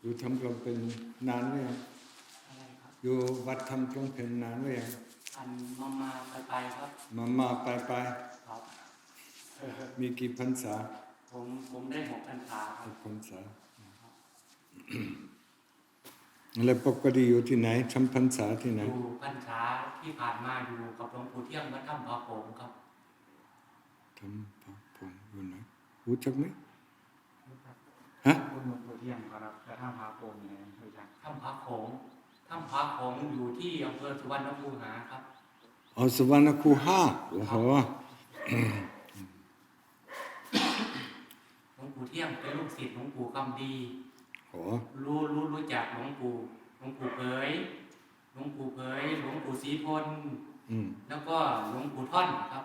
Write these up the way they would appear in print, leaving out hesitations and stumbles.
อยู่ทำกลมเป็นนานไหมครับอยู่วัดทำกลมเป็นนานไหมครับมาไปครับมาไปครับมีกี่พรรษาผมได้6 พรรษาครับ6 พรรษาแล้วปกติอยู่ที่ไหนทำพรรษาที่ไหนอยู่พรรษาที่ผ่านมาอยู่กับหลวงปู่เที่ยงวัดถ้ำผาโป่งครับทำผาโป่งอยู่ไหนรู้จักไหมฮะหลวงปู่เที่ยงครับแต่ถ้ำผาโป่งเนี่ยรู้จักถ้ำผาโป่งอยู่ที่อำเภอสุวรรณคูหาครับสุวรรณคูหาโอ้โหหลวงปู่เที่ยงเป็นลูกศิษย์หลวงปู่คำดีรู้จักหลวงปู่เผยหลวงปู่ศรีพลแล้วก็หลวงปู่ท่อนครับ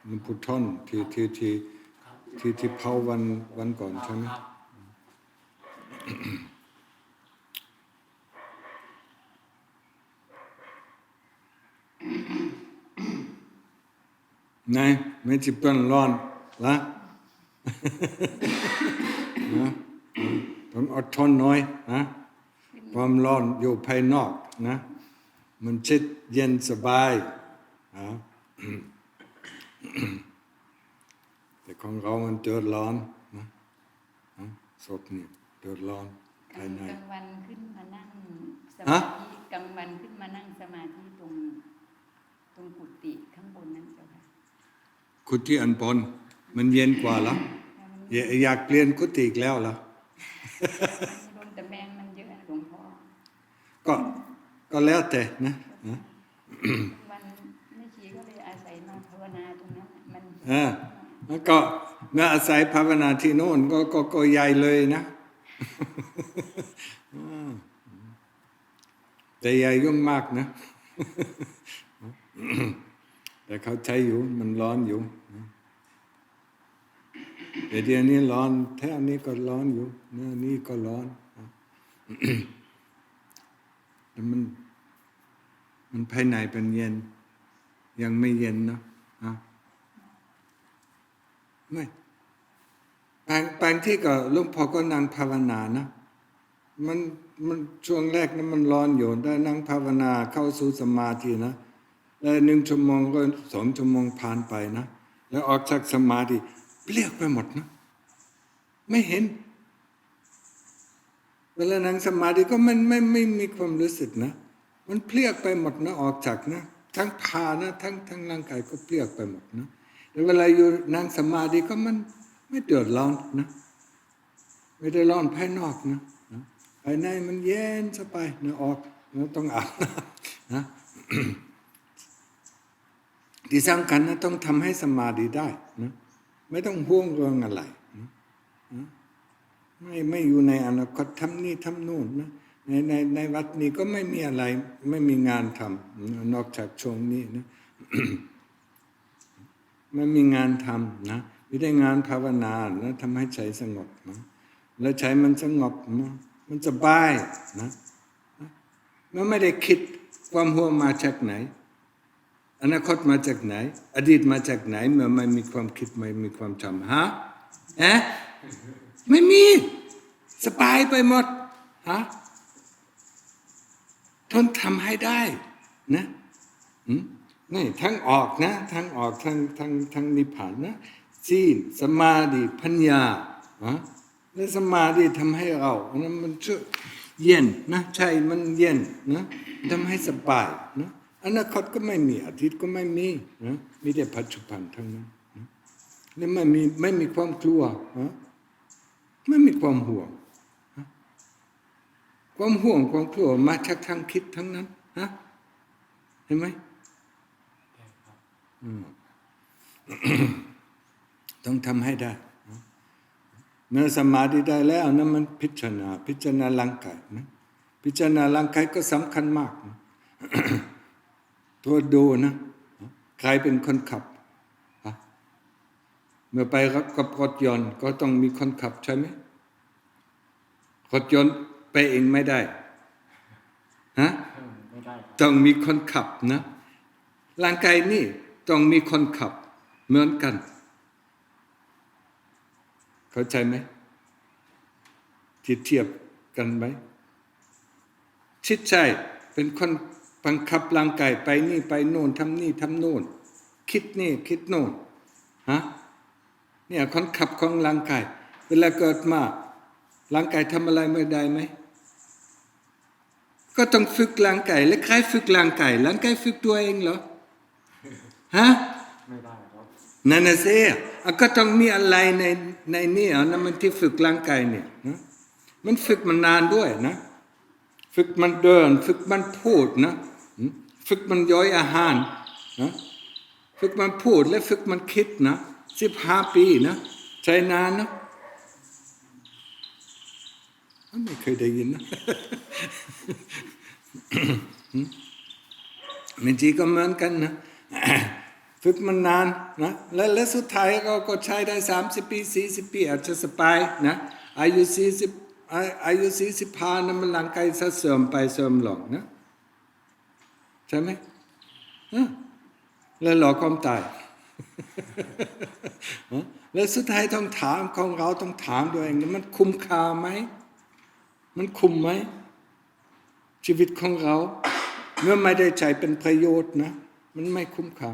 หลวงปู่ท่อนที่เผาวันก่อนใช่ไหมนายไม่จิบเป็นร้อนละนะผมอดทนหน่อยนะความร้อนอยู่ภายนอกนะมันชิดเย็นสบายนะแต่ของเรามันเดือดร้อนนะศพนี่เดือดร้อนภายในกลางวันขึ้นมานั่งสมาธิกลางวันขึ้นมานั่งสมาธิตรงกุฏิข้างบนนั่นเจ้าค่ะกุฏิอันบนมันเย็นกว่าแล้วอยากเปลี่ยนกุฏิอีกแล้วเหรอโดนแต่แมงมันเยอะหลวงพ่อก็แล้วแต่นะวันไม่ชีก็เลยอาศัยมาภาวนาตรงนั้นมันแล้วก็เมื่ออาศัยภาวนาที่โน่นก็ใหญ่เลยนะแต่ใหญ่ย่อมมากนะแต่เขาใช้อยู่มันร้อนอยู่แต่เดี๋ยวนี้ร้อนแถวนี้ก็ร้อนอยู่นี่ก็ร้อนแต่มันภายในเป็นเย็นยังไม่เย็นนะไม่บางที่ก็หลวงพ่อก็นั่งภาวนานะมันช่วงแรกนั้นมันร้อนอยู่ได้นั่งภาวนาเข้าสู่สมาธินะแล้ว1 ชั่วโมงก็2 ชั่วโมงผ่านไปนะแล้วออกจากสมาธิเปลี่ยนไปหมดนะไม่เห็นเวลานั่งสมาธิก็มันไม่มีความรู้สึกนะมันเปลี่ยนไปหมดนะออกจากนะทั้งพานะทั้งร่างกายก็เปลี่ยนไปหมดนะแล้วเวลาอยู่นั่งสมาธิก็มันไม่เดือดร้อนนะไม่ได้ร้อนภายนอกนะภายในมันเย็นสบายนะออกนะต้องอาบนะที่สำคัญนะต้องทำให้สมาธิได้นะไม่ต้องห่วงเรื่องอะไรนะไม่อยู่ในอนาคตทำนี่ทำโน่นนะในวัดนี้ก็ไม่มีอะไรไม่มีงานทำนอกจากช่วงนี้นะ ไม่มีงานทำนะไม่ได้งานภาวนานะทำให้ใจสงบนะแล้วใจมันสงบนะมันสบายนะมันไม่ได้คิดความห่วงมาจากไหนอนาคตมาจากไหนอดีตมาจากไหนเมื่อไม่มีความคิดไม่มีความจำไม่มีสบายไปหมดทนทำให้ได้นะนี่ทั้งออกนะทั้งออกทั้งนิพพานนะศีลสมาธิปัญญาและสมาธิทำให้เรานะมันเย็นนะใจมันเย็นนะทำให้สบายนะอนาคตก็ไม่มีอดีตก็ไม่มีนะมีแต่ปัจจุบันทั้งนั้นนะนี่ไม่มีความกลัวไม่มีความห่วงความห่วงความกลัวมาจากทางคิดทั้งนั้นเห็นไหมต้องทำให้ได้เมื่อสมาธิได้แล้วนั้นมันพิจารณาร่างกายนะพิจารณาร่างกายก็สำคัญมากนะตัวดูนะใครเป็นคนขับเมื่อไปกับรถยนต์ก็ต้องมีคนขับใช่ไหมรถยนต์ไปเองไม่ได้ต้องมีคนขับนะร่างกายนี่ต้องมีคนขับเหมือนกันเข้าใจไหมที่เทียบ กันไหมจิตใจเป็นคนบังคับร่างกายไปนี่ไปโน่นทำนี่ทำโน่นคิดนี่คิดโน่นเนี่ยคนขับของร่างกายเวลาเกิดมาร่างกายทำอะไรไม่ได้ไหมก็ต้องฝึกร่างกายและใครฝึกร่างกายฝึกตัวเองเหรอไม่ได้ครับนั่นน่ะสิก็ต้องมีอะไรในนี่นะมันที่ฝึกร่างกายเนี่ยนะมันฝึกมันนานด้วยนะฝึกมันเดินฝึกมันพูดนะฝึกมันย่อยอาหารนะฝึกมันพูดและฝึกมันคิดนะ15 ปีนะใช้นานนะไม่เคยได้ยินนะมันจีก็เหมือนกันนะฝึกมันนานนะและสุดท้ายก็ใช้ได้30 ปี40 ปีอาจจะสบายนะอายุ45นะมันร่างกายจะเสื่อมไปเสื่อมลงนะใช่ไหมแล้วรอความตายแล้วสุดท้ายต้องถามของเราต้องถามตัวเองมันคุ้มค่าไหมมันคุ้มไหมชีวิตของเราเมื่อไม่ได้ใจเป็นประโยชน์นะมันไม่คุ้มค่า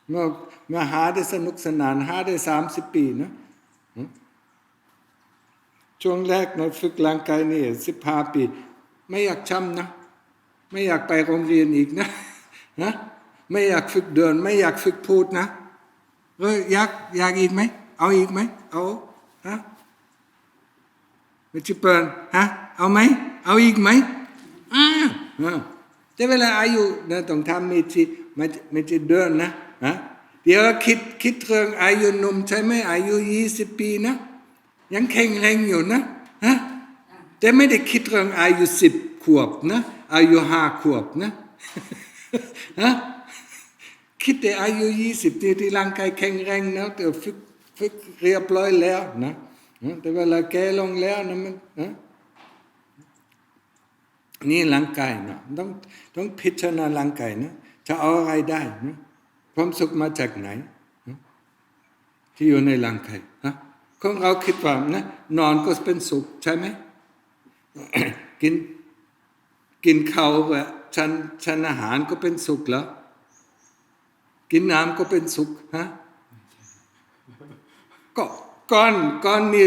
เมื่อหาได้สนุกสนานหาได้30 ปีนะช่วงแรกในฝึกร่างกายนี่15 ปีไม่อยากจำนะไม่อยากไปโรงเรียนอีกนะไม่อยากฝึกเดินไม่อยากฝึกพูดนะอยากอีกไหมเอาอีกไหมเอาไม่ชิเปิลเอาไหมเอาอีกไหมแต่เวลาอายุนะต้องทำไม่จะเดินนะเดี๋ยวคิดเรื่องอายุหนุ่มใช่ไหมอายุ20 ปีนะยังแข็งแรงอยู่นะแต่ไม่ได้คิดเรื่องอายุ10 ขวบนะอายุ5 ขวบนะคิดแต่อายุ20ที่ร่างกายแข็งแรงนะแต่ฝึกเรียบร้อยแล้วนะแต่เวลาแก่ลงแล้วนะมันนี่ร่างกายนะต้องพิจารณาร่างกายนะจะเอาอะไรได้นะความสุขมาจากไหนที่อยู่ในร่างกายของเราคิดว่านะนอนก็เป็นสุขใช่ไหม กินข้าวฉันอาหารก็เป็นสุขแล้วกินน้ำก็เป็นสุขก็ก่อนมี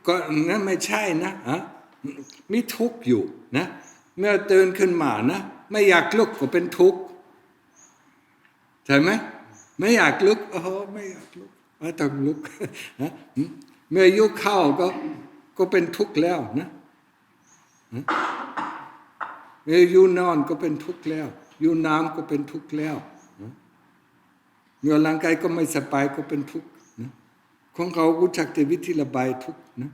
ก่อนนั้นไม่ใช่นะมีทุกข์อยู่นะเมื่อตื่นขึ้นมานะไม่อยากลุกก็เป็นทุกข์ใช่ไหมไม่อยากลุกไม่อยากลุกไม่ต้องลุกนะเมื่อยุเข้าก็เป็นทุกข์แล้วนะเมื่อยุนอนก็เป็นทุกข์แล้วยุน้ำก็เป็นทุกข์แล้วเมื่อร่างกายก็ไม่สบายก็เป็นทุกข์นะของเขารู้จักแต่วิธีระบายทุกข์นะ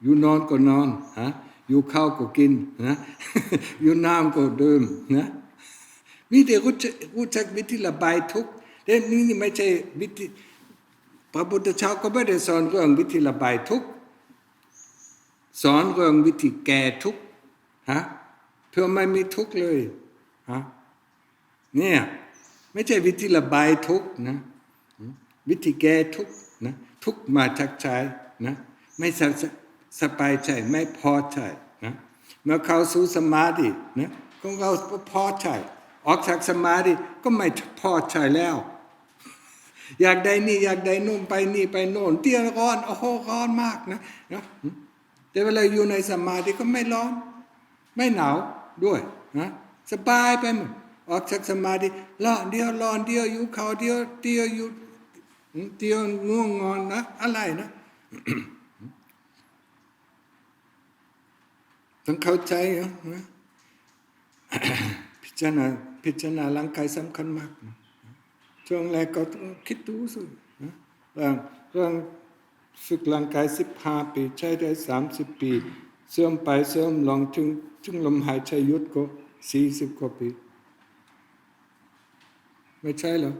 อยู่นอนก็นอนอยู่ข้าวก็กินนะอยู่น้ำก็ดื่มนะมีแต่รู้จักวิธีระบายทุกข์แต่นี่ไม่ใช่วิธีพระพุทธเจ้าก็ไม่ได้สอนเรื่องวิธีระบายทุกข์สอนเรื่องวิธีแก้ทุกข์เพื่อไม่มีทุกข์เลยเนี่ยไม่ใช่วิธีระบายทุกข์นะวิธีแก้ทุกข์นะทุกข์มาจากใจนะไม่สบายใจไม่พอใจนะเมื่อเข้าสู่สมาธินะของเราพอใจออกจากสมาธิก็ไม่พอใจแล้วอยากได้นี่อยากได้โน่นไปนี่ไปโน่นเตี้ยร้อนร้อนมากนะแต่เวลาอยู่ในสมาธิก็ไม่ร้อนไม่หนาวด้วยสบายไปหมดออกจากสมาธิร้อนเดียวอยู่เขาเดียวอยู่เดียวง่วงงอนนะอะไรนะ ต้องเข้าใจนะพิจารณาร่างกายสำคัญมากนะช่วงแรกก็คิดดูสินะเรื่องฝึกร่างกาย15 ปีใช้ได้30 ปีเสื่อมไปเสื่อมลงถึงลมหายใจหยุดก็40 กว่าปีไม่ใช่หรอ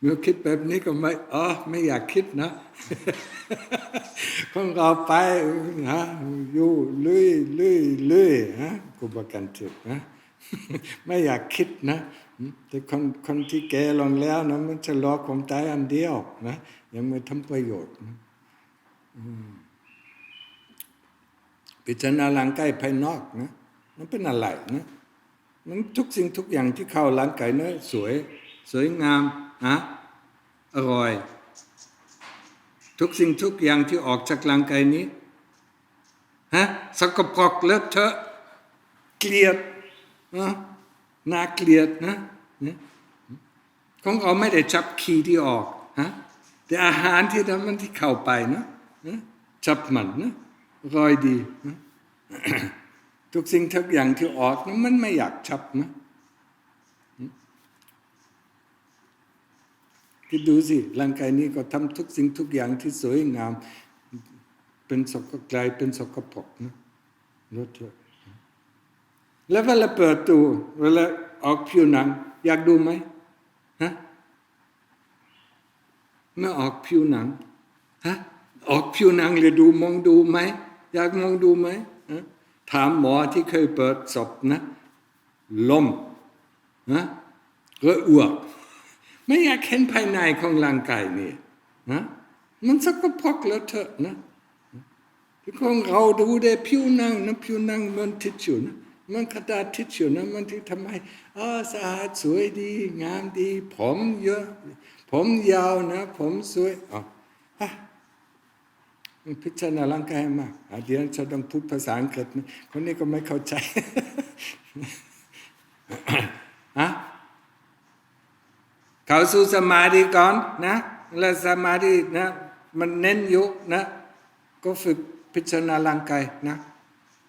เมื่อคิดแบบนี้ก็ไม่อยากคิดนะของเราไปอยู่เรื่อยกูประกันเจ็บนะไม่อยากคิดนะแต่คนที่แก่ลงแล้วนะมันจะรอความตายอันเดียวนะยังไม่ทำประโยชน์นะ พิจารณาร่างกายภายนอกนะมันเป็นอะไรนะมันทุกสิ่งทุกอย่างที่เข้าร่างกายนะสวยงามนะอร่อยทุกสิ่งทุกอย่างที่ออกจากร่างกายนี้สกปรกเลอะเทอะเกลียดน่าเกลียดนะของเราไม่ได้จับขี้ที่ออกแต่อาหารที่มันที่เข้าไปนะจับมันนะอร่อยดีนะทุกสิ่งทุกอย่างที่ออกนะมันไม่อยากจับนะคิดดูสิร่างกายนี้ก็ทำทุกสิ่งทุกอย่างที่สวยงามเป็นกลายเป็นสกปรกนะเลอะเทอะแล้วเวลาเปิดตัวเวลาออกผิวหนังอยากดูไหมเมื่อออกผิวหนังออกผิวหนังเลยมองดูไหมอยากมองดูไหมถามหมอที่เคยเปิดศพนะล้มก็อ้วกไม่อยากเห็นภายในของร่างกายนี่นะมันสกปรกเลอะเทอะนะที่ของเราดูได้ผิวหนังนะผิวหนังมันทิชชู่นะมันกระดาษทิชชู่นะมันที่ทำให้สะอาดสวยดีงามดีผมเยอะผมยาวนะผมสวยพิจารณาร่างกายมากเดี๋ยวจะต้องพูดภาษาอังกฤษนะคนนี้ก็ไม่เข้าใจเข้าสู่สมาธิก่อนนะแล้วสมาธินะมันเน้นอยู่นะก็ฝึกพิจารณาร่างกายนะ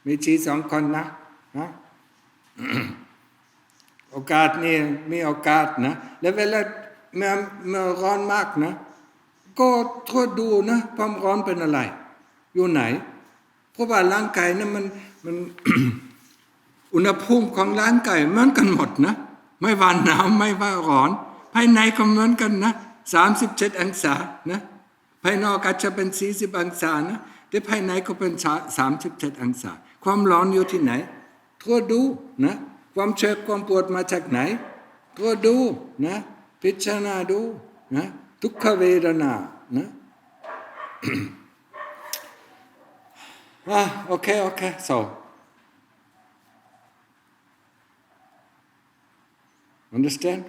มีชี2 คนนะโอกาสนี่มีโอกาสนะแล้วเวลาเมื่อร้อนมากนะก็ทดดูนะความร้อนเป็นอะไรอยู่ไหนเพราะว่าร่างกายนะมัน อุณหภูมิของร่างกายเหมือนกันหมดนะไม่ว่าหนาวไม่ว่าร้อนภายในก็เหมือนกันนะ37 องศานะภายนอกอาจจะเป็น40 องศานะแต่ภายในก็เป็น37 องศาความร้อนอยู่ที่ไหนทดดูนะความเจ็บความปวดมาจากไหนทดดูนะพิจารณาดูนะทุกขเวทนานะ okay so understand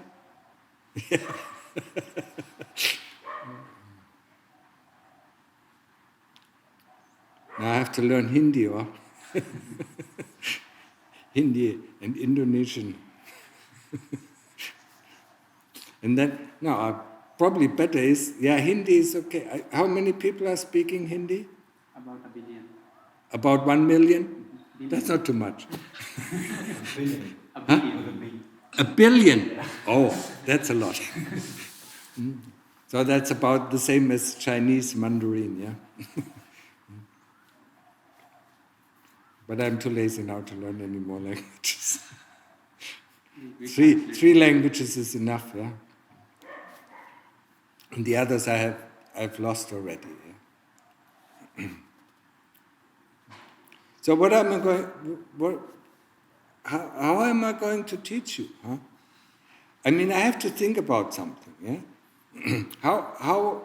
now I have to learn Hindi or Hindi and Indonesian and then probably better is Hindi is okay. How many people are speaking Hindi? About a billion. About 1 million? That's not too much. A billion. A billion? Oh, that's a lot. So that's about the same as Chinese Mandarin, yeah? But I'm too lazy now to learn any more languages. Three languages is enough, yeah? And the others I've lost already. Yeah? So how am I going to teach you? I mean, I have to think about something. Yeah? How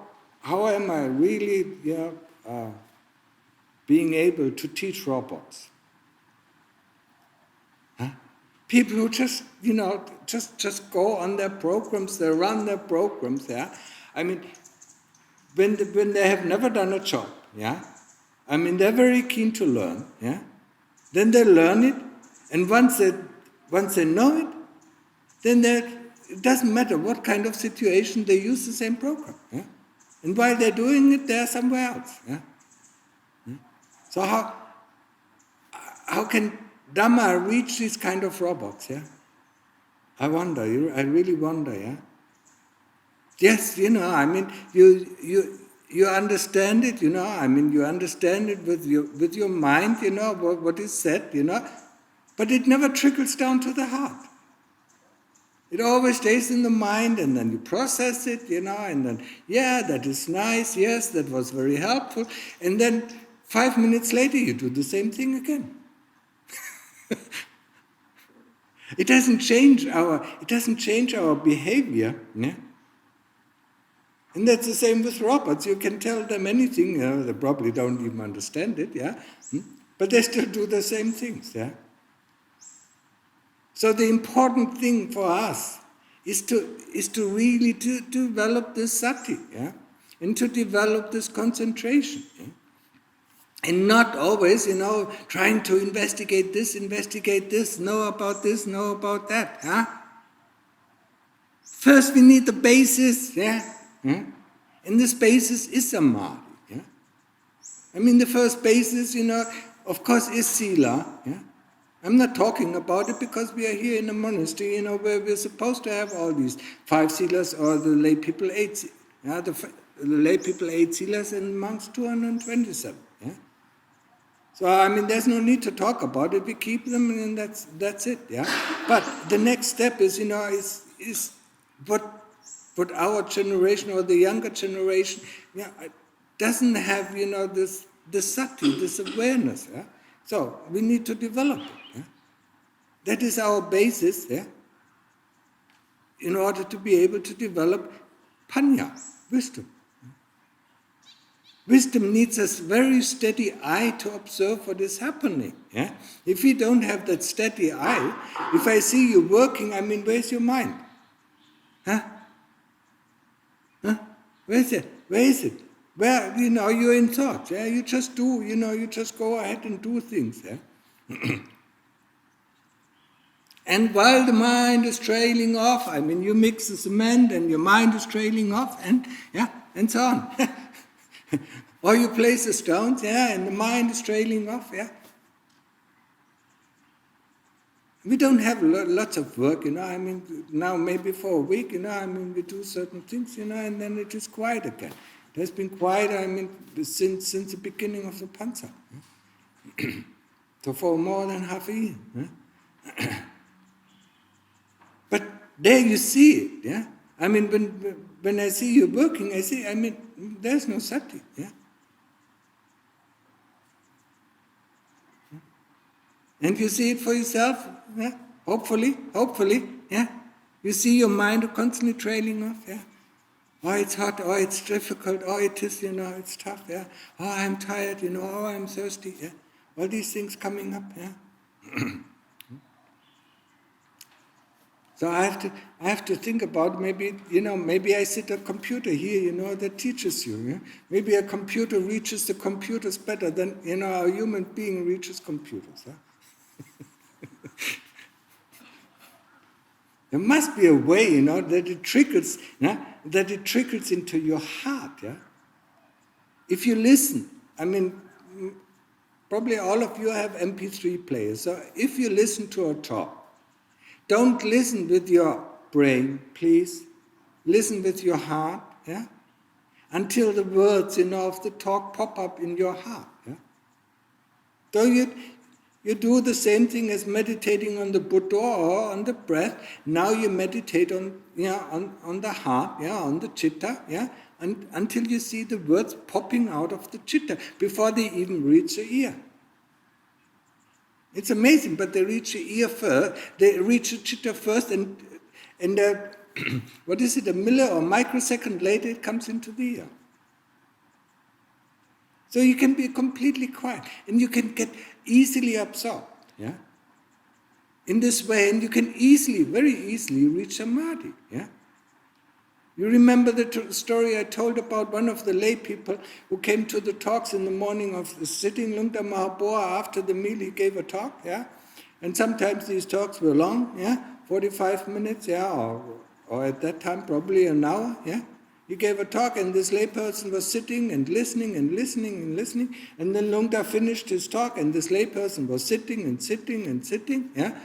am I really being able to teach robots? People who just go on their programs, they run their programs, yeah. I mean, when they have never done a job, yeah. I mean, they're very keen to learn, yeah. Then they learn it, and once they know it, then it doesn't matter what kind of situation they use the same program, yeah. And while they're doing it, they're somewhere else, yeah. So how can Dhamma reach these kind of robots, yeah? I really wonder, yeah? Yes, I mean, you understand it, I mean, you understand it with your mind, what is said, but it never trickles down to the heart. It always stays in the mind, and then you process it, and then, that is nice, yes, that was very helpful, and then 5 minutes later you do the same thing again. It doesn't change our behavior, yeah? And that's the same with robots. You can tell them anything, they probably don't even understand it, yeah? But they still do the same things, yeah? So the important thing for us is to really to develop this sati, yeah? And to develop this concentration, yeah? And not always, trying to investigate this, know about this, know about that, huh? First we need the basis, yeah? And this basis is samadhi, yeah? I mean, the first basis, of course, is sila, yeah? I'm not talking about it because we are here in a monastery, where we're supposed to have all these 5 silas, or the lay people 8, yeah? The lay people 8 silas and monks 227, yeah? So, I mean, there's no need to talk about it. We keep them, and that's it, yeah? But the next step is, is what our generation or the younger generation, yeah, doesn't have, this sati, this awareness, yeah? So, we need to develop it, yeah? That is our basis, yeah? In order to be able to develop panya, wisdom. Wisdom needs a very steady eye to observe what is happening. Yeah? If you don't have that steady eye, if I see you working, I mean, where's your mind? Huh? Where is it? Where is it? Where, you're in thought. Yeah? You just do, you just go ahead and do things. Yeah? And while the mind is trailing off, I mean, you mix the cement and your mind is trailing off, and so on. Or you place the stones, yeah, and the mind is trailing off, yeah. We don't have lots of work, I mean, now maybe for a week, I mean, we do certain things, and then it is quiet again. It has been quiet, I mean, since the beginning of the Pansa. Yeah? So for more than half a year. Yeah? But there you see it, yeah. I mean, when I see you working, I mean, there's no sati, yeah. And you see it for yourself, yeah? Hopefully, yeah. You see your mind constantly trailing off, yeah. Oh, it's hot, oh, it's difficult, oh, it is, it's tough, yeah. Oh, I'm tired, oh, I'm thirsty, yeah. All these things coming up, yeah. So I have to think about maybe I sit at a computer here, that teaches you. Yeah? Maybe a computer reaches the computers better than, a human being reaches computers. Huh? There must be a way, that it trickles, that it trickles into your heart. Yeah? If you listen, I mean, probably all of you have MP3 players. So if you listen to a talk, don't listen with your brain, please. Listen with your heart, yeah? Until the words, of the talk pop up in your heart, yeah? So you do the same thing as meditating on the Buddha or on the breath. Now you meditate on the heart, yeah, on the chitta, yeah, until you see the words popping out of the chitta before they even reach the ear. It's amazing, but they reach the ear first, they reach the chitta first, and what is it, a milli or microsecond later it comes into the ear. So you can be completely quiet, and you can get easily absorbed, yeah? In this way, and you can very easily reach samadhi, yeah? You remember the story I told about one of the lay people who came to the talks in the morning of the sitting Lungta Mahaboa. After the meal he gave a talk, yeah? And sometimes these talks were long, yeah? 45 minutes, yeah? Or at that time probably an hour, yeah? He gave a talk and this lay person was sitting and listening and listening and listening. And then Lungta finished his talk and this lay person was sitting and sitting and sitting, yeah?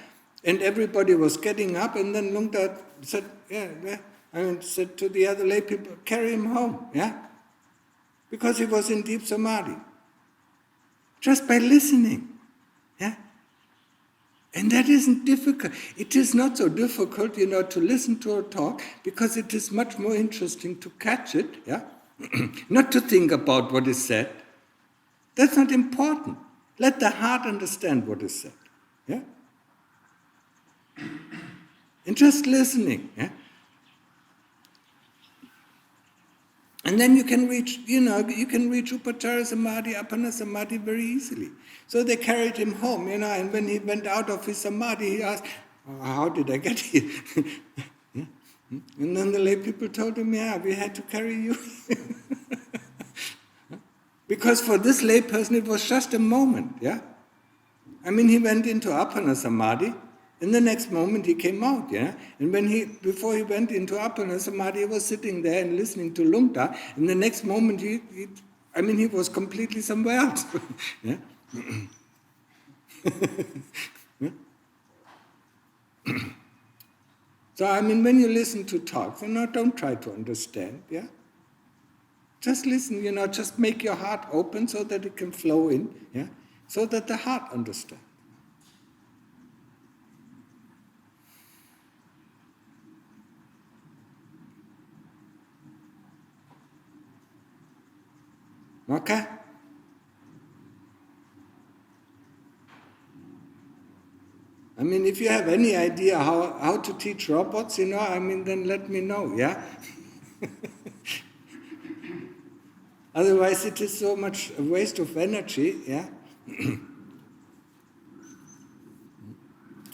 And everybody was getting up, and then Lungta said, said to the other lay people, carry him home, yeah? Because he was in deep samadhi. Just by listening, yeah? And that isn't difficult. It is not so difficult, to listen to a talk, because it is much more interesting to catch it, yeah? Not to think about what is said. That's not important. Let the heart understand what is said, yeah? And just listening, yeah? And then you can reach Upachara Samadhi, Appana Samadhi very easily. So they carried him home, and when he went out of his Samadhi, he asked, how did I get here? Yeah? And then the lay people told him, we had to carry you. Because for this lay person, it was just a moment, yeah? I mean, he went into Appana Samadhi, and the next moment he came out, yeah? And before he went into Appana Samadhi, he was sitting there and listening to Lungta, and the next moment he was completely somewhere else, yeah? Yeah? So, when you listen to talks, don't try to understand, yeah? Just listen, just make your heart open so that it can flow in, yeah? So that the heart understands. Okay? If you have any idea how to teach robots, then let me know, yeah? Otherwise, it is so much a waste of energy, yeah?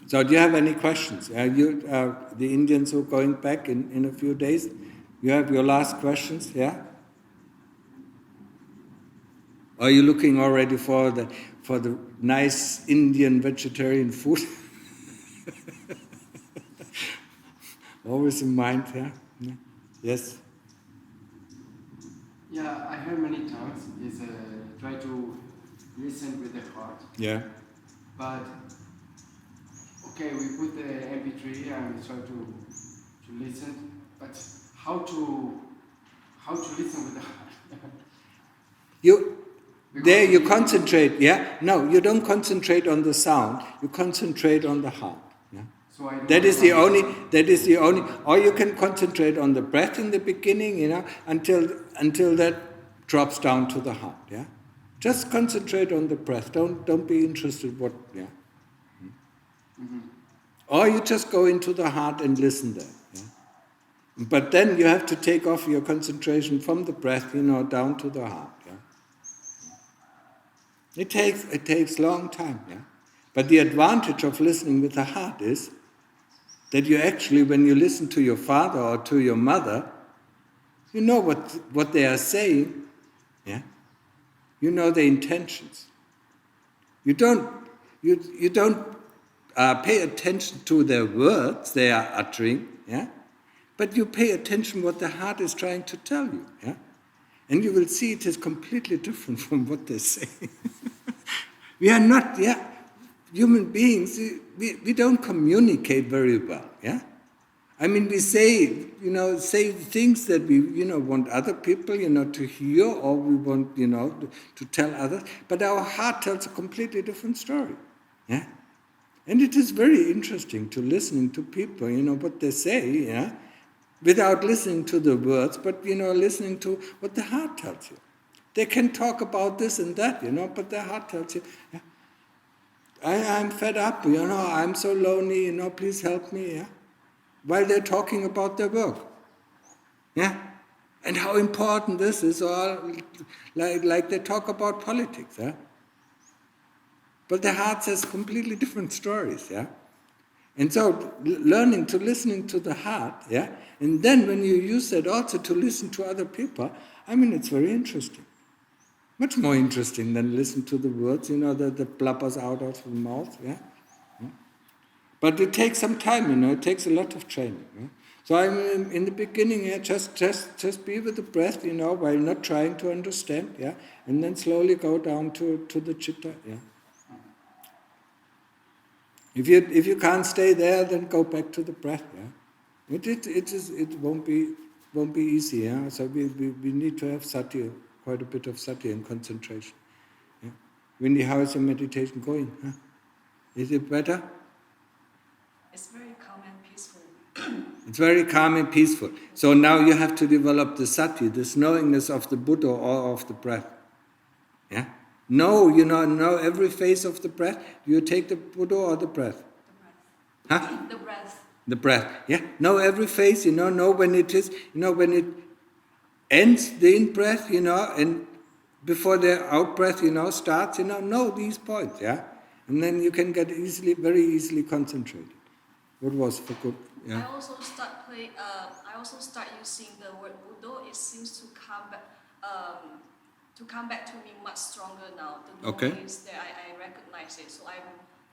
So, do you have any questions? The Indians who are going back in a few days, you have your last questions, yeah? Or are you looking already for the nice Indian vegetarian food? Always in mind, yeah? Yes? Yeah, I heard many times is try to listen with the heart. Yeah. But okay, we put the MP3 and we try to listen. But how to listen with the heart? You concentrate, yeah? No, you don't concentrate on the sound. You concentrate on the heart. Yeah? So That is the only, or you can concentrate on the breath in the beginning, until that drops down to the heart, yeah? Just concentrate on the breath. Don't be interested what, yeah? Mm-hmm. Or you just go into the heart and listen there, yeah? But then you have to take off your concentration from the breath, down to the heart, yeah? It takes long time, yeah? But the advantage of listening with the heart is that you actually, when you listen to your father or to your mother, you know what they are saying, yeah? You know the intentions. You don't pay attention to their words they are uttering, yeah? But you pay attention what the heart is trying to tell you, yeah? And you will see it is completely different from what they say. We are not, human beings, we don't communicate very well, yeah? We say things that we, want other people, to hear, or we want, to tell others, but our heart tells a completely different story, yeah? And it is very interesting to listening to people, what they say, yeah? Without listening to the words, but, listening to what the heart tells you. They can talk about this and that, but their heart tells you, yeah, I'm fed up, I'm so lonely, please help me, yeah? While they're talking about their work, yeah? And how important this is, or like they talk about politics, yeah? But their heart says completely different stories, yeah? And so, learning to listening to the heart, yeah? And then when you use that also to listen to other people, it's very interesting. Much more interesting than listen to the words, that blubbers out of the mouth, yeah? But it takes some time, it takes a lot of training. Yeah? So in the beginning, just be with the breath, while not trying to understand, yeah? And then slowly go down to the chitta, yeah? If you can't stay there, then go back to the breath, yeah? It won't be easy, yeah? So we need to have sati, quite a bit of sati and concentration. Yeah? Wendy, how is your meditation going? Huh? Is it better? It's very calm and peaceful. It's very calm and peaceful. So now you have to develop the sati, this knowingness of the Buddha or of the breath. Yeah? Know every phase of the breath. Do you take the Buddha or the breath? The breath. Huh? The breath. The breath. Yeah? Know every phase, know when it is, when it ends the in-breath, and before the out-breath, starts, know these points, yeah? And then you can get very easily concentrated. What was for good? Yeah. I also start using the word Buddha. It seems to come back to me much stronger now. The Okay. knowing is there. I recognize it. So I'm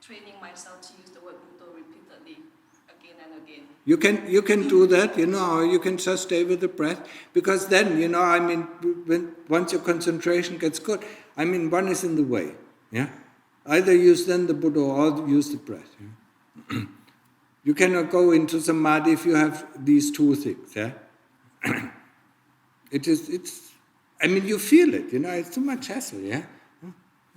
training myself to use the word Buddha repeatedly, again and again. You can do that, or you can just stay with the breath, because then, once your concentration gets good, one is in the way, yeah? Either use then the Buddha or use the breath. Yeah? You cannot go into samadhi if you have these two things, yeah? You feel it, it's too much hassle, yeah?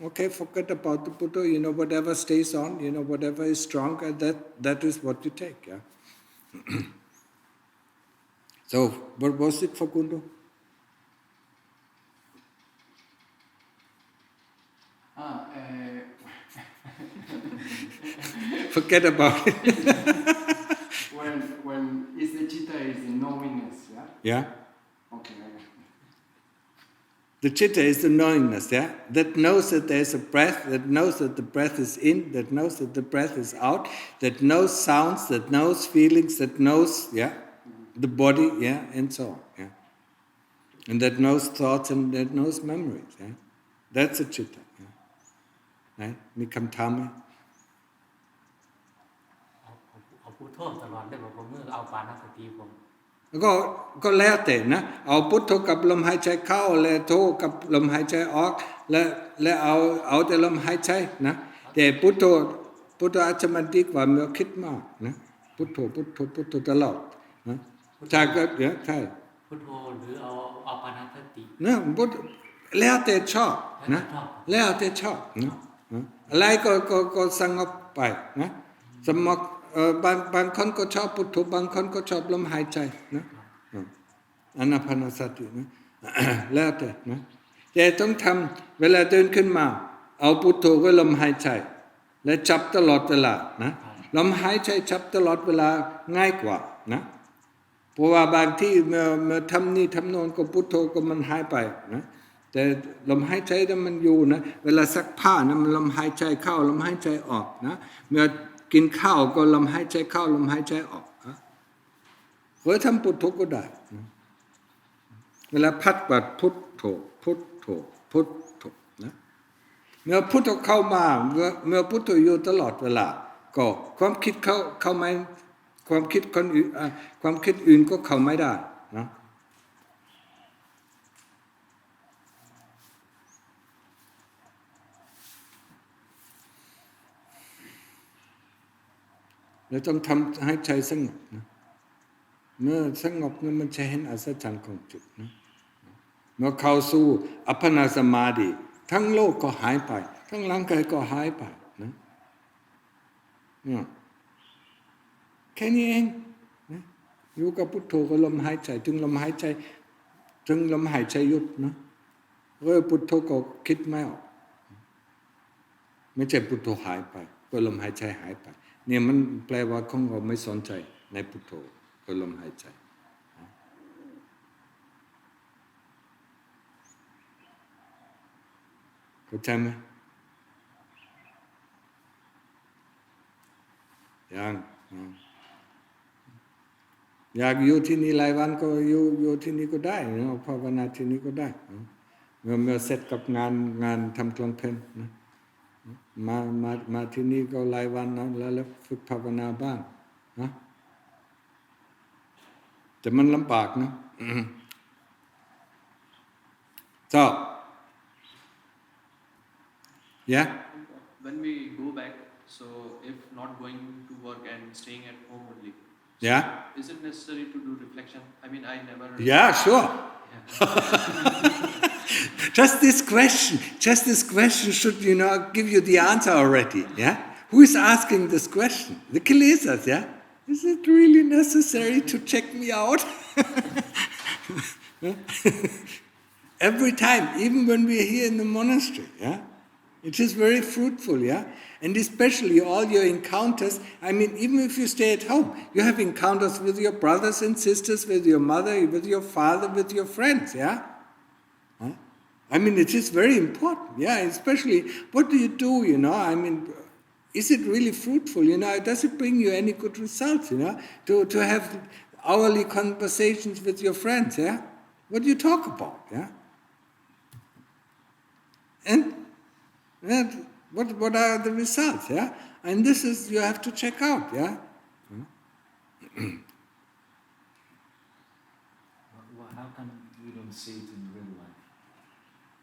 Okay, forget about the Buddha, whatever stays on, whatever is stronger, that is what you take, yeah? So, what was it for Kundu? Forget about it. when is the chitta is in knowingness, yeah? Yeah? Okay. The chitta is the knowingness, yeah? That knows that there's a breath, that knows that the breath is in, that knows that the breath is out, that knows sounds, that knows feelings, that knows, yeah, the body, yeah, and so on, yeah? And that knows thoughts and that knows memories, yeah? That's a chitta, yeah? Right? มีคำถามไหม เอาพุทโธตลอดได้บอกผมเมื่อเอาปานาสติผม ก็แล้วแต่นะเอาพุทโธกับลมหายใจเข้าและโธกับลมหายใจออกและเอาแต่ลมหายใจนะแต่พุทโธอาจจะมันดีกว่าเมื่อคิดมากนะพุทโธตลอดนะใช่ก็เดี๋ยวใช่พุทโธหรือเอาปานาสตินะพุทแล้วแต่ชอบนะแล้วแต่ชอบนะอะไรก็สงบไปนะสงบบางคนก็ชอบพุทโธบางคนก็ชอบลมหายใจนะอานาปานสตินะ แล้วแต่นะแต่ต้องทำเวลาเดินขึ้นมาเอาพุทโธกับลมหายใจและจับตลอดเวลานะลมหายใจจับตลอดเวลาง่ายกว่านะเพราะว่าบางที่เมื่อทำนี่ทำโน่นก็พุทโธก็มันหายไปนะแต่ลมหายใจนั้นมันอยู่นะเวลาซักผ้านะมันลมหายใจเข้าลมหายใจออกนะเมื่อกินข้าวก็ลมหายใจเข้าลมหายใจออกนะหรือทำพุทโธก็ได้นะเวลาพัดบัดพุทโธนะเมื่อพุทโธเข้ามาเมื่อพุทโธอยู่ตลอดเวลาก็ความคิดเข้าไม่ความคิดอื่นก็เข้าไม่ได้นะเราต้องทำให้ใจสงบนะเมื่อสงบนั้นมันจะเห็นอัศจรรย์ของจิตนะเมื่อเข้าสู่อัปปนาสมาธิทั้งโลกก็หายไปทั้งร่างกายก็หายไปนะแค่นี้เองนะอยู่กับพุทโธกับลมหายใจถึงลมหายใจหยุดนะพุทโธก็คิดไม่ออกไม่ใช่พุทโธหายไปก็ลมหายใจหายไปเนี่ยมันแปลว่าของเราไม่สนใจในพุทโธกับลมหายใจเข้าใจไหมยังอยากอยู่ที่นี่หลายวันก็อยู่ที่นี่ก็ได้นะภาวนาที่นี่ก็ได้เมื่อเสร็จกับงานทำกลางเพลนะมาที่นี่ก็หลายวันนะแล้วฝึกภาวนาบ้างนะแต่มันลำบากนะSo yeah when we go back so if not going to work and staying at home only yeah is it necessary to do reflection I mean I never yeah sure Just this question should, give you the answer already, yeah? Who is asking this question? The Kilesas, yeah? Is it really necessary to check me out? Every time, even when we're here in the monastery, yeah? It is very fruitful, yeah? And especially all your encounters, I mean, even if you stay at home, you have encounters with your brothers and sisters, with your mother, with your father, with your friends, yeah? Huh? I mean, it is very important, yeah? Especially, what do you do, you know? I mean, is it really fruitful, you know? Does it bring you any good results, you know? To have hourly conversations with your friends, yeah? What do you talk about, yeah? And what are the results, yeah? And this is, you have to check out, yeah? Well, how come you don't see it in real life?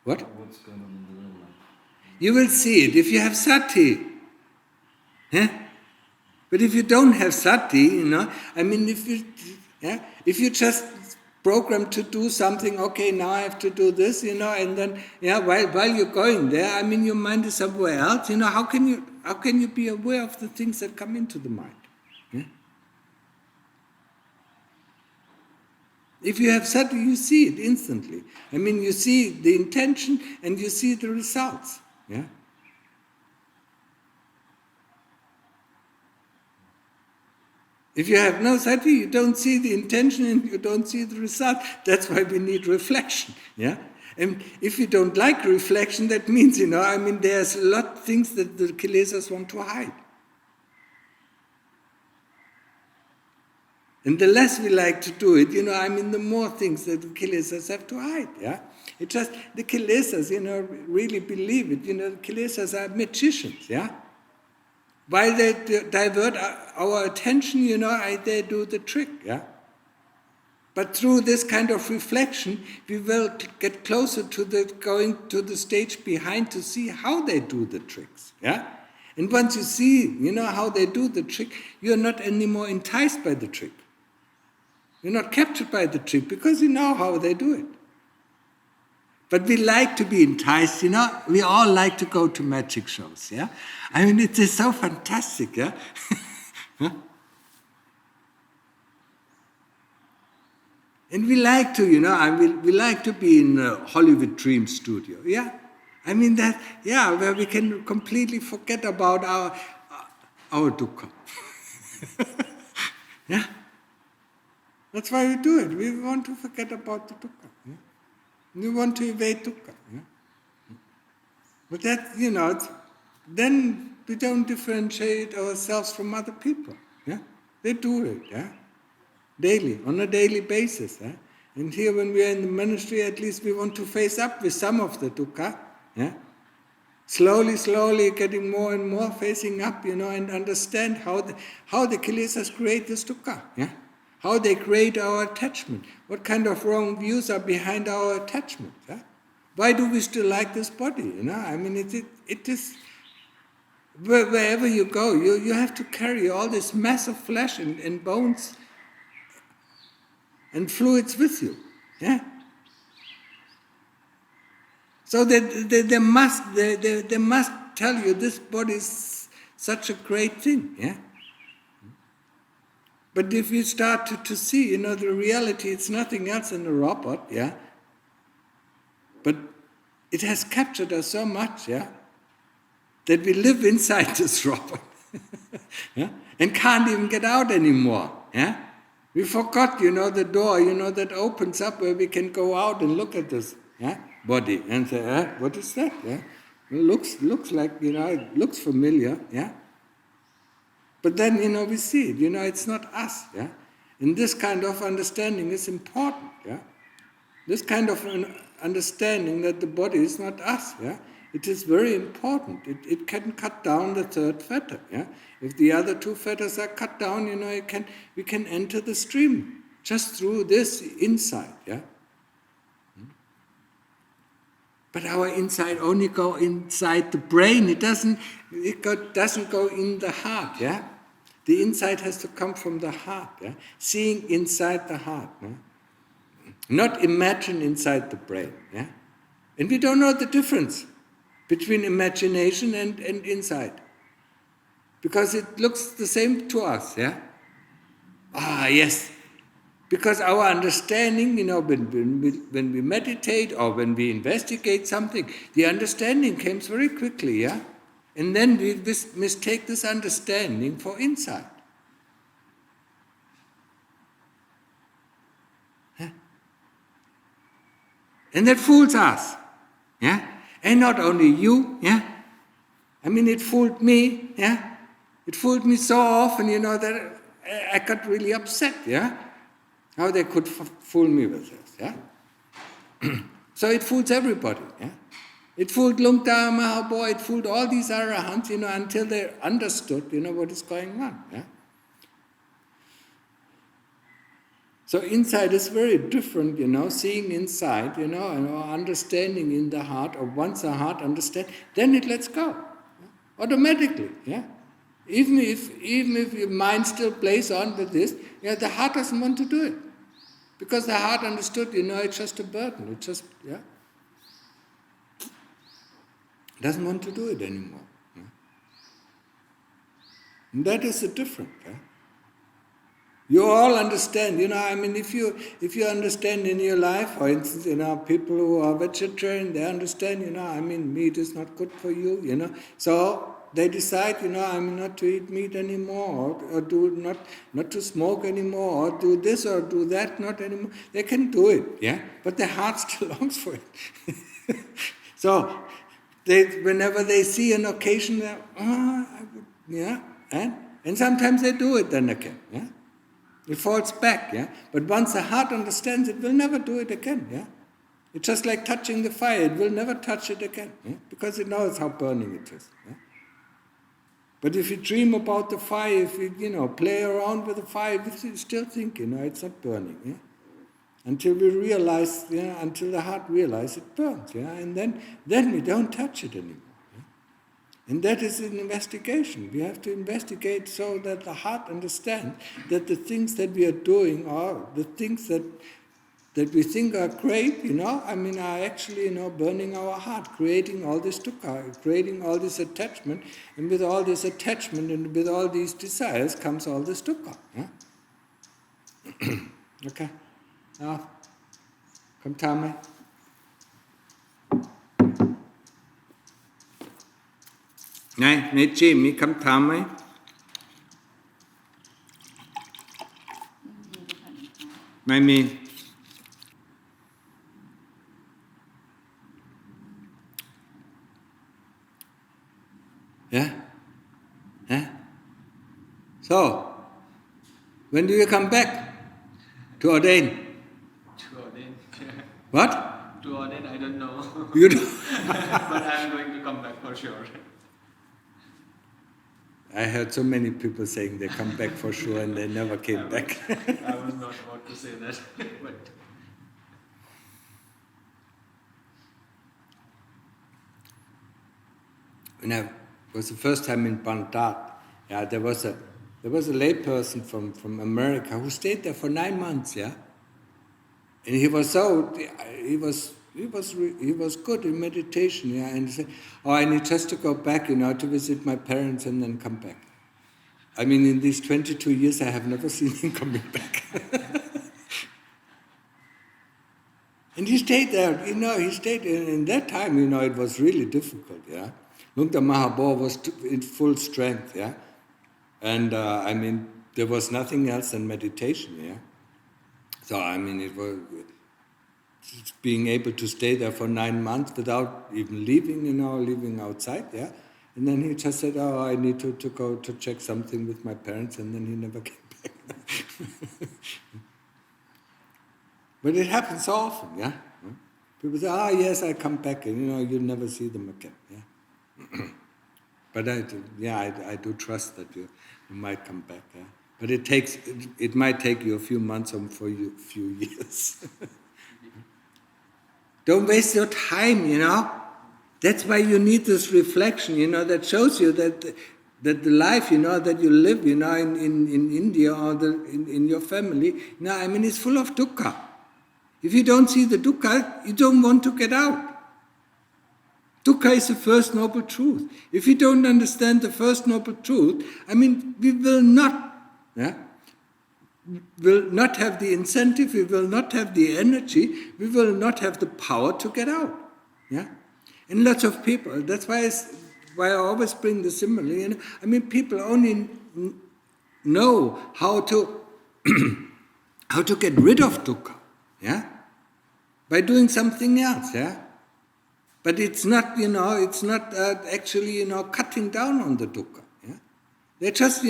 What? What's going on in the real life? You will see it if you have sati. Yeah? But if you don't have sati, you know, I mean, if you just program to do something, okay, now I have to do this, you know, and then, yeah, while you're going there, I mean, your mind is somewhere else, you know, how can you be aware of the things that come into the mind? Yeah? If you have sati, you see it instantly. I mean, you see the intention and you see the results. Yeah? If you have no sati, you don't see the intention and you don't see the result. That's why we need reflection. Yeah? And if you don't like reflection, that means, you know, I mean, there's a lot of things that the kilesas want to hide. And the less we like to do it, you know, I mean, the more things that the kilesas have to hide, yeah? It just, the kilesas, you know, really believe it. You know, the kilesas are magicians, yeah? While they divert our attention, you know, they do the trick, yeah? But through this kind of reflection, we will get closer to going to the stage behind to see how they do the tricks, yeah? And once you see, you know, how they do the trick, you're not anymore enticed by the trick. You're not captured by the trick because you know how they do it. But we like to be enticed, you know. We all like to go to magic shows, yeah? I mean, it is so fantastic, yeah? And we like to, you know, we like to be in a Hollywood Dream studio, yeah? I mean that, yeah, where we can completely forget about our dukkha. Yeah? That's why we do it. We want to forget about the dukkha. Yeah? We want to evade dukkha. Yeah? But that, you know, then we don't differentiate ourselves from other people. Yeah? They do it, yeah? Daily, on a daily basis. Yeah? And here when we are in the monastery, at least we want to face up with some of the dukkha. Yeah? Slowly getting more and more facing up, you know, and understand how the kilesas create this dukkha. Yeah? How they create our attachment. What kind of wrong views are behind our attachment? Yeah? Why do we still like this body? You know, I mean, it is wherever you go, you have to carry all this mass of flesh and bones and fluids with you. Yeah. So that they must tell you this body is such a great thing. Yeah. But if you start to see, you know, the reality, it's nothing else than a robot, yeah? But it has captured us so much, yeah? That we live inside this robot, yeah? And can't even get out anymore, yeah? We forgot, you know, the door, you know, that opens up where we can go out and look at this, yeah? Body and say, what is that, yeah? It looks like, you know, it looks familiar, yeah? But then, you know, we see it, you know, it's not us, yeah? And this kind of understanding is important, yeah? This kind of understanding that the body is not us, yeah? It is very important. It can cut down the third fetter, yeah? If the other two fetters are cut down, you know, we can enter the stream just through this insight, yeah? But our insight only go inside the brain. It doesn't go in the heart, yeah? The insight has to come from the heart, yeah? Seeing inside the heart, yeah? Not imagine inside the brain, yeah? And we don't know the difference between imagination and insight. Because it looks the same to us, yeah? Ah, yes. Because our understanding, when we meditate or when we investigate something, the understanding comes very quickly, yeah? And then we mistake this understanding for insight. Huh? And that fools us, yeah? And not only you, yeah? I mean, it fooled me, yeah? It fooled me so often, that I got really upset, yeah? How they could fool me with this, yeah? So it fools everybody, yeah? It fooled Lungta Mahaboy, it fooled all these arahants, until they understood, what is going on, yeah? So insight is very different, seeing inside, and understanding in the heart, or once the heart understands, then it lets go, yeah? Automatically, yeah? Even if your mind still plays on with this, the heart doesn't want to do it. Because the heart understood, it's just a burden. It just, doesn't want to do it anymore. Yeah? And that is the difference. Yeah? You all understand, if you understand in your life, for instance, people who are vegetarian, they understand, meat is not good for you, so they decide, not to eat meat anymore, or do not to smoke anymore, or do this or do that, not anymore. They can do it, yeah, but their heart still longs for it. So, whenever they see an occasion, and sometimes they do it then again, yeah. It falls back, yeah. But once the heart understands, it will never do it again, yeah. It's just like touching the fire; it will never touch it again, yeah? Because it knows how burning it is. Yeah? But if you dream about the fire, if you play around with the fire, we still think, it's not burning, yeah? Until we realize, until the heart realizes it burns, yeah? And then we don't touch it anymore. Yeah? And that is an investigation. We have to investigate so that the heart understands that the things that we are doing are the things that we think are great, are actually, burning our heart, creating all this dukkha, creating all this attachment, and with all this attachment and with all these desires comes all this dukkha. Yeah? Okay. Now, คำถามไหม ในจีมีคำถามไหม ไม่มี Yeah? Yeah? So, when do you come back to ordain? To ordain. What? To ordain, I don't know. You don't? But I'm going to come back for sure. I heard so many people saying they come back for sure and they never came back. I was not about to say that, but... When I was the first time in Baghdad, there was a lay person from America who stayed there for 9 months, yeah, and he was good in meditation, yeah, and he said, I need just to go back, to visit my parents and then come back. I mean, in these 22 years, I have never seen him coming back. And he stayed there, in that time, it was really difficult, yeah. Lungta Mahaboy was in full strength, yeah. And, there was nothing else than meditation, yeah. So, it was being able to stay there for 9 months without even leaving, leaving outside, yeah. And then he just said, I need to go to check something with my parents, and then he never came back. But it happens so often, yeah. People say, yes, I come back, and you never see them again, yeah. But I do trust that you might come back, yeah. But it might take you a few months or for you a few years. Don't waste your time, That's why you need this reflection, that shows you that the life, that you live, in India or in your family, it's full of dukkha. If you don't see the dukkha, you don't want to get out. Dukkha is the first noble truth. If we don't understand the first noble truth, we will not will not have the incentive, we will not have the energy, we will not have the power to get out. Yeah? And lots of people, that's why I always bring the simile. I mean, people only know how to how to get rid of dukkha, yeah, by doing something else, yeah. But it's not, it's not actually, cutting down on the dukkha, yeah. They just,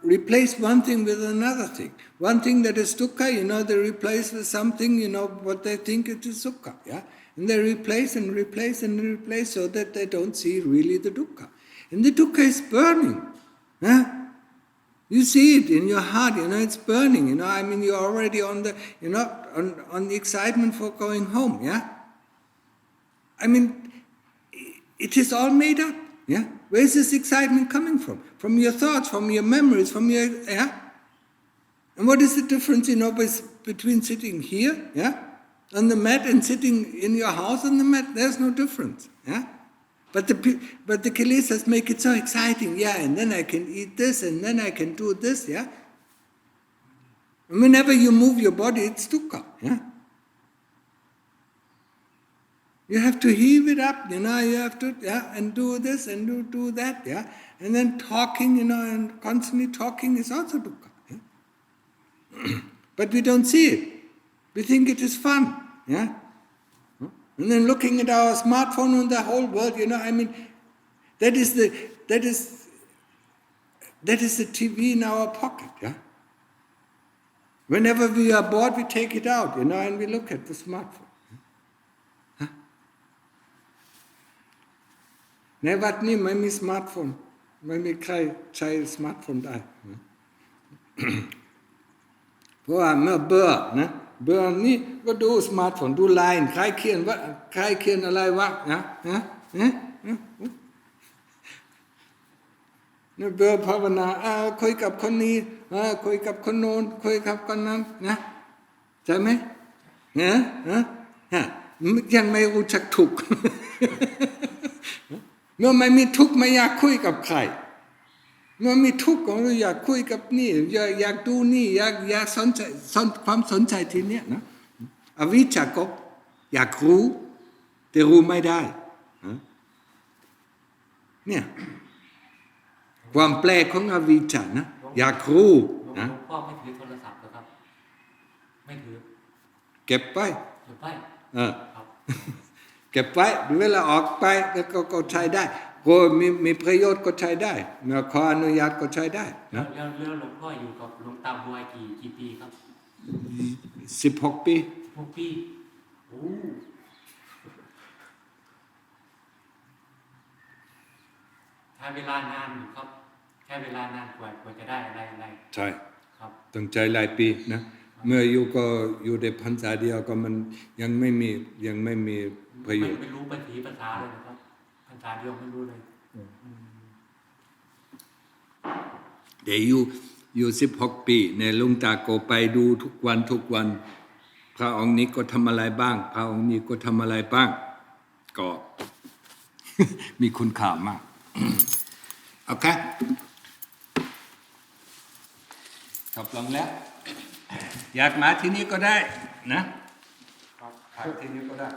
replace one thing with another thing. One thing that is dukkha, they replace with something, what they think it is sukha, yeah. And they replace and replace and replace so that they don't see really the dukkha. And the dukkha is burning, yeah. You see it in your heart, it's burning, I mean, you're already on the, on the excitement for going home, yeah? I mean, it is all made up, yeah? Where is this excitement coming from? From your thoughts, from your memories, from your, yeah? And what is the difference, between sitting here, yeah, on the mat and sitting in your house on the mat? There's no difference, yeah? But the kilesas make it so exciting, yeah, and then I can eat this, and then I can do this, yeah? And whenever you move your body, it's dukkha, yeah? You have to heave it up, you have to, yeah, and do this, and do that, yeah? And then talking, and constantly talking is also dukkha, yeah? But we don't see it. We think it is fun, yeah? And then looking at our smartphone and the whole world, I mean, that is the TV in our pocket, yeah? Whenever we are bored, we take it out, and we look at the smartphone. Huh? ในวัดนี้ไม่มีสมาร์ทโฟนไม่มีใครใช้สมาร์ทโฟนได้ เพราะว่าเมื่อเบื่อนี่ก็ดูสมาร์ทโฟนดูไลน์ใครเขียนอะไรวะนี่เบื่อภาวนาคุยกับคนนี้คุยกับคนโน้นคุยกับคนนั้นนะใช่ไหมยังไม่รู้จักทุกข์ เมื่อไม่มีทุกข์ไม่อยากคุยกับใครเมื่อมีทุกข์ก็อยากคุยกับนี่อยากดูนี่อยากสนใจความสนใจทีเนี้ยนะอวิชชาก็อยากรู้แต่รู้ไม่ได้เนี่ยความแปลกของอวิชชานะอยากรู้นะหลวงพ่อไม่ถือโทรศัพท์ครับไม่ถือเก็บไปครับ เก็บไว้เวลาออกไปก็ใช้ได้ก็มีประโยชน์ก็ใช้ได้เมื่อขออนุญาตก็ใช้ได้นะแล้วหลวงพ่ออยู่กับหลวงตาบัวกี่ปีครับ16 ปี6 ปีโอ้ใช้เวลานานอยู่ครับใช้เวลานานกว่าจะได้อะไรใช่ครับต้องใจหลายปีนะเมื่ออยู่ก็อยู่ในพรรษาเดียวก็มันยังไม่มีประโยชน์ไม่รู้ภาษาเลยนะครับพรรษาเดียวไม่รู้เลยเดี๋ยวอยู่16 ปีในลุงตาโกไปดูทุกวันพระองค์นี้ก็ทำอะไรบ้างพระองค์นี้ก็ทำอะไรบ้างก็ มีคุณค่ามาก โอเคจบลงแล้วอยากมาที่นี่ก็ได้นะพักที่นี่ก็ได้